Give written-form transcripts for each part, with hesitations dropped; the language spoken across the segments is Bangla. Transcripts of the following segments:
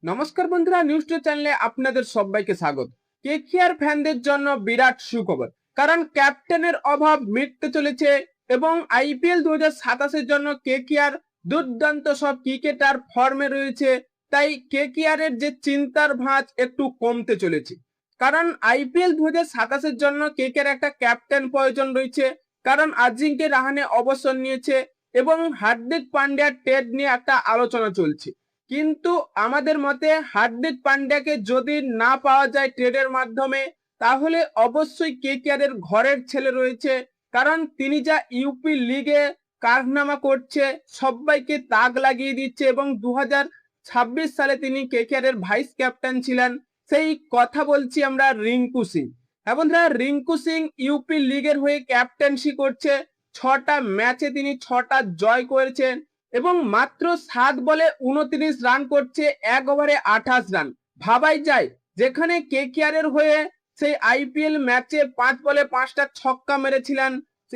নমস্কার বন্ধুরা, নিউজ টু চ্যানেলে আপনাদের সবাইকে স্বাগত। কেকেআর ফ্যানদের জন্য বিরাট সুখবর, কারণ ক্যাপ্টেনের অভাব মিটতে চলেছে এবং আইপিএল 2027-এর জন্য কেকেআর দুর্দান্ত সব ক্রিকেটার ফর্মে রয়েছে। তাই কেকেআর এর যে চিন্তার ভাঁজ একটু কমতে চলেছে, কারণ আইপিএল 2027-এর জন্য কেকেআর একটা ক্যাপ্টেন প্রয়োজন রয়েছে। কারণ আজিঙ্কে রাহানে অবসর নিয়েছে এবং হার্দিক পান্ডিয়ার ট্রেড নিয়ে একটা আলোচনা চলছে। কিন্তু আমাদের মতে হার্দিক পান্ডিয়াকে যদি না পাওয়া যায় ট্রেডের মাধ্যমে, তাহলে অবশ্যই কেকেআর এর ঘরের ছেলে রয়েছে। কারণ তিনি যা ইউপি লিগে কারনামা করছে, সবাইকে তাক লাগিয়ে দিচ্ছে এবং 2026 সালে তিনি কেকেআর এর ভাইস ক্যাপ্টেন ছিলেন। সেই কথা বলছি আমরা রিঙ্কু সিং। হ্যাঁ বন্ধুরা, রিঙ্কু সিং ইউপি লিগের হয়ে ক্যাপ্টেন্সি করছে। 6টা ম্যাচে তিনি 6টা জয় করেছেন এবং মাত্র 7 বলে 29 রান করছে, 1 ওভারে 28 রান। ভাবাই যায়, যেখানে কেকেআর এর হয়ে সেই আইপিএল ম্যাচে 5 বলে 5টা ছক্কা মেরেছিলেন,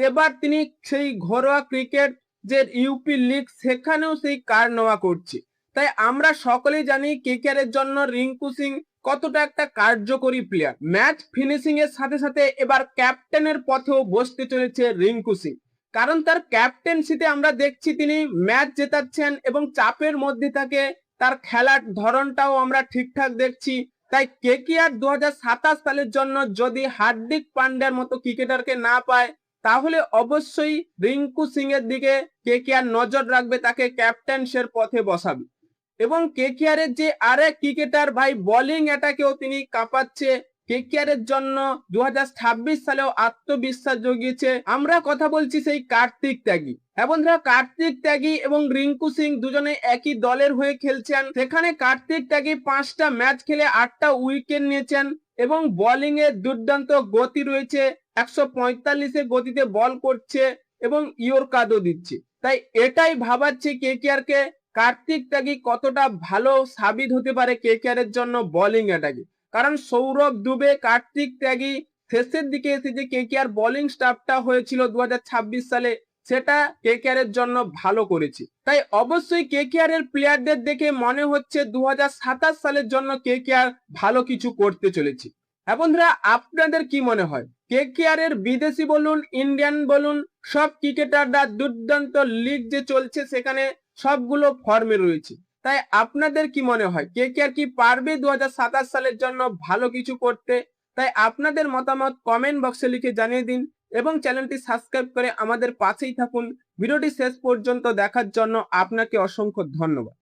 এবার তিনি সেই ঘরোয়া ক্রিকেট যে ইউপি লিগ সেখানেও সেই কারনামা করছে। তাই আমরা সকলেই জানি কেকেআর এর জন্য রিঙ্কু সিং কতটা একটা কার্যকরী প্লেয়ার। ম্যাচ ফিনিশিং এর সাথে সাথে এবার ক্যাপ্টেনের পথেও বসতে চলেছে রিঙ্কু সিং। কারণ তার ক্যাপ্টেন্সিতে আমরা দেখছি তিনি ম্যাচ জেতাচ্ছেন এবং চাপের মধ্যে থাকে, তার খেলার ধরনটাও আমরা ঠিকঠাক দেখছি। তাই কেকেআর 2027 সালের জন্য যদি হার্দিক পান্ডিয়ার মতো ক্রিকেটারকে না পায়, তাহলে অবশ্যই রিঙ্কু সিং এর দিকে কেকেআর নজর রাখবে, তাকে ক্যাপ্টেন্সের পথে বসাবে। এবং কেকেআর এর যে আরেক ক্রিকেটার ভাই বোলিং অ্যাটাকেও তিনি কাঁপাচ্ছে, কেকেআর এর জন্য 2026 সালেও আত্মবিশ্বাস জুগিয়েছে। আমরা কথা বলছি সেই কার্তিক ত্যাগী। হ্যাঁ বন্ধুরা, কার্তিক ত্যাগী এবং রিঙ্কু সিং দুজনে একই দলের হয়ে খেলছেন। সেখানে কার্তিক ত্যাগী 5টা ম্যাচ খেলে 8টা উইকেট নিয়েছেন এবং বোলিং এর দুর্দান্ত গতি রয়েছে। 145 গতিতে বল করছে এবং ইয়র্কারও দিচ্ছে। তাই এটাই ভাবাচ্ছে কেকেআর কে, কার্তিক ত্যাগী কতটা ভালো সাবিত হতে পারে কেকেআর এর জন্য বোলিং অ্যাটাকে। কারণ সৌরভ দুবে, কার্তিক ত্যাগী শেষের দিকে এসে যে কেকেআর বোলিং স্টাফটা হয়েছিল 2026 সালে, সেটা কেকেআর এর জন্য ভালো করেছে। তাই অবশ্যই কেকেআর এর প্লেয়ারদের দেখে মনে হচ্ছে 2027 সালের জন্য কেকেআর ভালো কিছু করতে চলেছে। হ্যাঁ বন্ধুরা, আপনাদের কি মনে হয়? কেকেআর এর বিদেশি বলুন, ইন্ডিয়ান বলুন, সব ক্রিকেটাররা দুর্দান্ত লিগ যে চলছে সেখানে সবগুলো ফর্মে রয়েছে। তাই আপনাদের কি মনে হয়, কেকেআর কি পারবে 2027 সালের জন্য ভালো কিছু করতে? তাই আপনাদের মতামত কমেন্ট বক্সে লিখে জানিয়ে দিন এবং চ্যানেলটি সাবস্ক্রাইব করে আমাদের পাশেই থাকুন। ভিডিওটি শেষ পর্যন্ত দেখার জন্য আপনাকে অসংখ্য ধন্যবাদ।